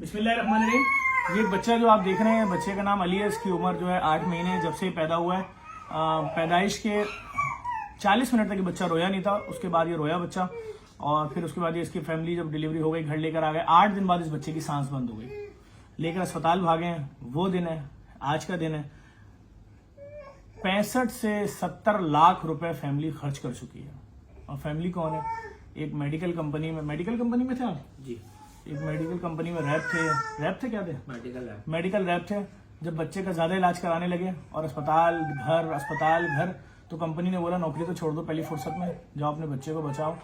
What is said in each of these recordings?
बिस्मिल्लाहिर्रहमानिर्रहीम। ये बच्चा जो आप देख रहे हैं, बच्चे का नाम अली है। इसकी उम्र जो है 8 महीने, जब से पैदा हुआ है। पैदाइश के 40 मिनट तक ये बच्चा रोया नहीं था। उसके बाद ये रोया बच्चा, और फिर उसके बाद ये इसकी फैमिली जब डिलीवरी हो गई, घर लेकर आ गए। 8 दिन बाद इस बच्चे की सांस बंद हो गई। लेकर अस्पताल भागे हैं। वो दिन है, आज का दिन है। 65 से 70 लाख रुपए फैमिली खर्च कर चुकी है। और फैमिली कौन है? एक मेडिकल कंपनी में थे आप जी। एक मेडिकल कंपनी में रैप थे क्या थे? मेडिकल रैप थे। जब बच्चे का ज्यादा इलाज कराने लगे और अस्पताल घर, तो कंपनी ने बोला नौकरी तो छोड़ दो पहली फुर्सत में, जाओ अपने बच्चे को बचाओ।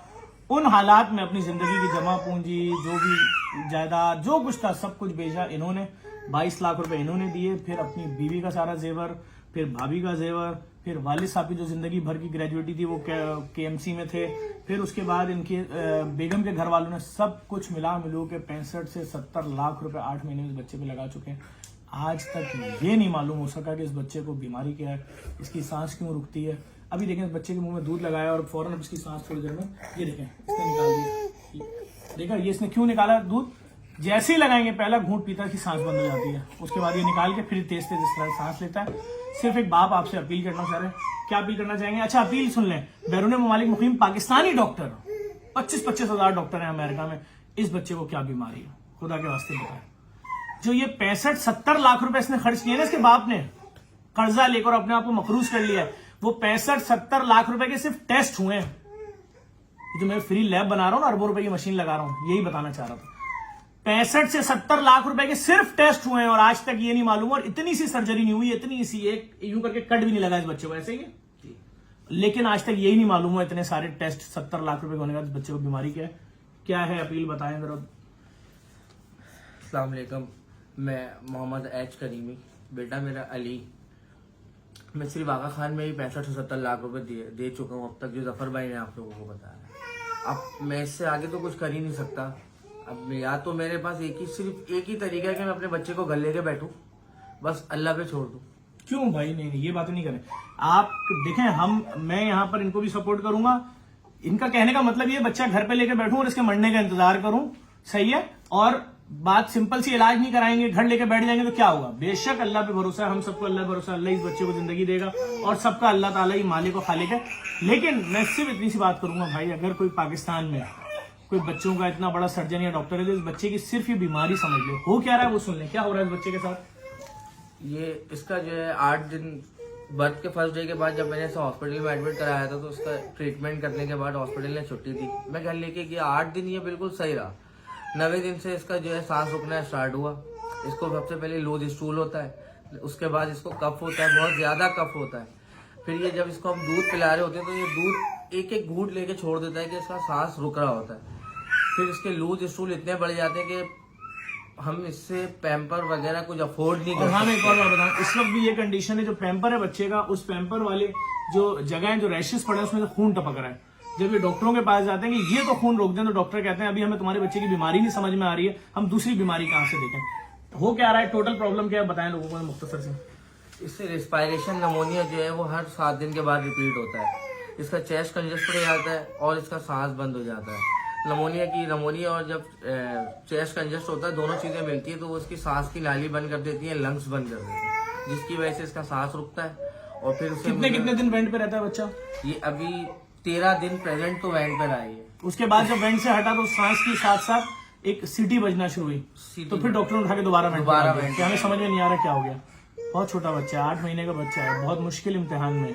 उन हालात में अपनी जिंदगी की जमा पूंजी, जो भी जायदाद, जो कुछ था, सब कुछ बेचा इन्होंने। 22 लाख रुपए इन्होंने दिए। फिर अपनी बीवी का सारा जेवर, फिर भाभी का जेवर, फिर वालिद साहब की जो जिंदगी भर की ग्रेजुएटी थी वो KMC में थे। फिर उसके बाद इनके बेगम के घर वालों ने सब कुछ मिलू के 65 से 70 लाख रुपए 8 महीने में इस बच्चे पे लगा चुके हैं। आज तक ये नहीं मालूम हो सका कि इस बच्चे को बीमारी क्या है, इसकी सांस क्यों रुकती है। अभी देखें, इस बच्चे के मुंह में दूध लगाया और फौरन अब इसकी सांस थोड़ी देर में, ये देखें इसने निकाल दिया। देखा ये इसने क्यों निकाला दूध? जैसे ही लगाएंगे पहला घूंट पीता की सांस बंद हो जाती है। उसके बाद ये निकाल के फिर तेज इस तरह सांस लेता है। सिर्फ एक बाप आपसे अपील करना चाह रहे हैं। क्या अपील करना चाहेंगे? अच्छा, अपील सुन लें। बैरून ममालिक मुकीम पाकिस्तानी डॉक्टर, 25-25 हजार डॉक्टर हैं अमेरिका में। इस बच्चे को क्या बीमारी है, खुदा के वास्ते बताएं। जो ये 65-70 लाख रुपए इसने खर्च किए ना, इसके बाप ने कर्जा लेकर अपने आप को मकरूज कर लिया है। वो 65-70 लाख रुपए के सिर्फ टेस्ट हुए हैं। जो मैं फ्री लैब बना रहा हूं ना, अरबों रुपए की मशीन लगा रहा हूं, यही बताना चाह रहा था। 65 से 70 लाख रुपए के सिर्फ टेस्ट हुए हैं, और आज तक ये नहीं मालूम, और इतनी सी सर्जरी नहीं हुई, इतनी सी एक यूं करके कट भी नहीं लगा इस बच्चे को, ऐसे ही। लेकिन आज तक यही नहीं मालूम हुआ, इतने सारे टेस्ट 70 लाख रुपए होने का इस बच्चे को बीमारी क्या है? अपील बताएं जरा। अस्सलाम वालेकुम, मैं मोहम्मद एच करीमी, बेटा मेरा अली। मैं सिर्फ आगा खान में ही 65 से 70 लाख रुपए दे चुका हूँ अब तक, जो जफर भाई ने आप लोगों को बताया। अब मैं इससे आगे तो कुछ कर ही नहीं सकता। अब या तो मेरे पास सिर्फ एक ही तरीका है कि मैं अपने बच्चे को घर लेके बैठूं, बस अल्लाह पे छोड़ दूं। क्यों भाई? नहीं, ये बात नहीं करें आप। देखें, मैं यहाँ पर इनको भी सपोर्ट करूंगा। इनका कहने का मतलब ये, बच्चा घर पे लेकर बैठूं और इसके मरने का इंतजार करूं, सही है। और बात सिंपल सी, इलाज नहीं कराएंगे, घर लेकर बैठ जाएंगे तो क्या होगा? बेशक अल्लाह पे भरोसा है, हम सबको अल्लाह पे भरोसा, अल्लाह इस बच्चे को जिंदगी देगा, और सबका अल्लाह ताला ही मालिक और खालिक है। लेकिन मैं सिर्फ इतनी सी बात करूंगा भाई, अगर कोई पाकिस्तान में कोई बच्चों का इतना बड़ा सर्जन या डॉक्टर है तो इस बच्चे की सिर्फ ये बीमारी समझ ले। हो क्या रहा है वो सुन ले। क्या हो रहा है इस बच्चे के साथ? ये इसका जो है 8 दिन बर्थ के फर्स्ट डे के बाद जब मैंने इसे हॉस्पिटल में एडमिट कराया था, तो उसका ट्रीटमेंट करने के बाद हॉस्पिटल ने छुट्टी दी। मैं घर लेके गया, 8 दिन ये बिल्कुल सही रहा। 9वें दिन से इसका जो है सांस रुकना स्टार्ट हुआ। इसको सबसे पहले लूज स्टूल होता है, उसके बाद इसको कफ होता है, बहुत ज्यादा कफ होता है। फिर ये जब इसको हम दूध पिला रहे होते हैं तो ये दूध एक एक घूंट लेके छोड़ देता है कि इसका सांस रुक रहा होता है। फिर इसके लूज स्टूल इतने बढ़ जाते हैं कि हम इससे पैम्पर वगैरह कुछ अफोर्ड नहीं कर सकते। हाँ, मैं एक और बात बताऊं, इस वक्त भी ये कंडीशन है, जो पैम्पर है बच्चे का, उस पैम्पर वाले जो जगह है, जो रैशेस पड़े हैं, उसमें से खून टपक रहा है। जब ये डॉक्टरों के पास जाते हैं कि ये तो खून रोक दें, तो डॉक्टर कहते हैं अभी हमें तुम्हारे बच्चे की बीमारी नहीं समझ में आ रही है, हम दूसरी बीमारी कहां से देखें। हो क्या रहा है? टोटल प्रॉब्लम क्या है बताएं लोगों को मुख्तसर से। इससे रेस्पायरेशन नमोनिया जो है वो हर 7 दिन के बाद रिपीट होता है। इसका चेस्ट कंजेस्ट हो जाता है और इसका सांस बंद हो जाता है। नमोनिया और जब चेस्ट कंजेस्ट होता है, दोनों चीजें मिलती है तो वो इसकी सांस की नाली बंद कर देती है, लंग्स बंद कर देती है, जिसकी वजह से इसका सांस रुकता है। और फिर उसे कितने दिन वेंट पे रहता है बच्चा? ये अभी 13 दिन प्रेजेंट तो वेंट पे रहा है। उसके बाद जब वेंट से हटा तो सांस के साथ साथ एक सीटी बजना शुरू हुई, तो फिर डॉक्टर ने उठा के दोबारा वेंट। हमें समझ में नहीं आ रहा क्या हो गया। बहुत छोटा बच्चा है, 8 महीने का बच्चा है, बहुत मुश्किल इम्तिहान में।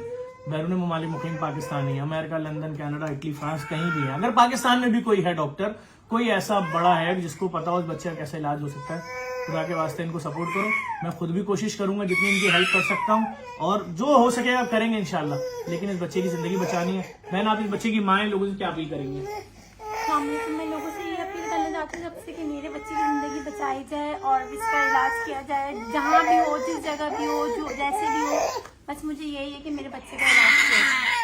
बैरून ममालिक मुकीम Pakistani, America, London, Canada, Italy, France, कहीं भी है। अगर पाकिस्तान में भी कोई है डॉक्टर, कोई ऐसा बड़ा है जिसको पता हो इस बच्चे का कैसे इलाज हो सकता है, खुदा के वास्ते इनको सपोर्ट करो। मैं खुद भी कोशिश करूंगा जितनी इनकी हेल्प कर सकता हूं, और जो हो सकेगा करेंगे इंशाल्लाह। लेकिन इस बच्चे की जिंदगी बचानी है। बहन, आप इस बच्चे की माँ लोगों से क्या अपील करेंगे? मैं लोगों से ये अपील करना चाहती हूँ सबसे कि मेरे बच्चे की जिंदगी बचाई जाए और इसका इलाज किया जाए, जहाँ भी हो, जिस जगह भी हो, जो जैसे भी हो। बस मुझे यही है कि मेरे बच्चे का इलाज किया जाए।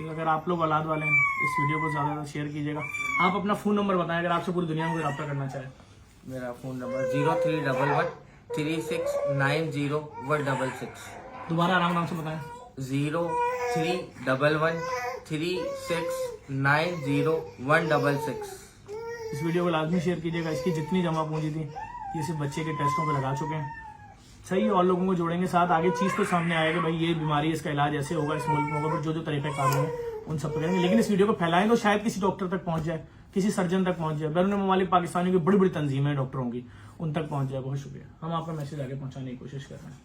अगर आप लोग औलाद वाले हैं, इस वीडियो को ज्यादा शेयर कीजिएगा। आप अपना फोन नंबर बताएं अगर आपसे पूरी दुनिया में कोई रब्ता करना चाहे। मेरा फोन नंबर 0311 3690 दोबारा आराम से बताएं। 0311 3690 166। इस वीडियो को लाजमी शेयर कीजिएगा। इसकी जितनी जमा पूंजी थी ये सिर्फ बच्चे के टेस्टों पर लगा चुके हैं। सही है, और लोगों को जोड़ेंगे साथ, आगे चीज़ तो सामने आएगा कि भाई ये बीमारी, इसका इलाज ऐसे होगा, इस मुल्क में होगा, फिर जो तरीक़ाकार होंगे उन सब पर करेंगे। लेकिन इस वीडियो को फैलाएं तो शायद किसी डॉक्टर तक पहुंच जाए, किसी सर्जन तक पहुंच जाए, बैरून ममालिक पाकिस्तानियों की बड़ी बड़ी तंजीमें डॉक्टरों की, उन तक पहुंच जाए। बहुत शुक्रिया, हम आपका मैसेज आगे पहुंचाने की कोशिश कर रहे हैं।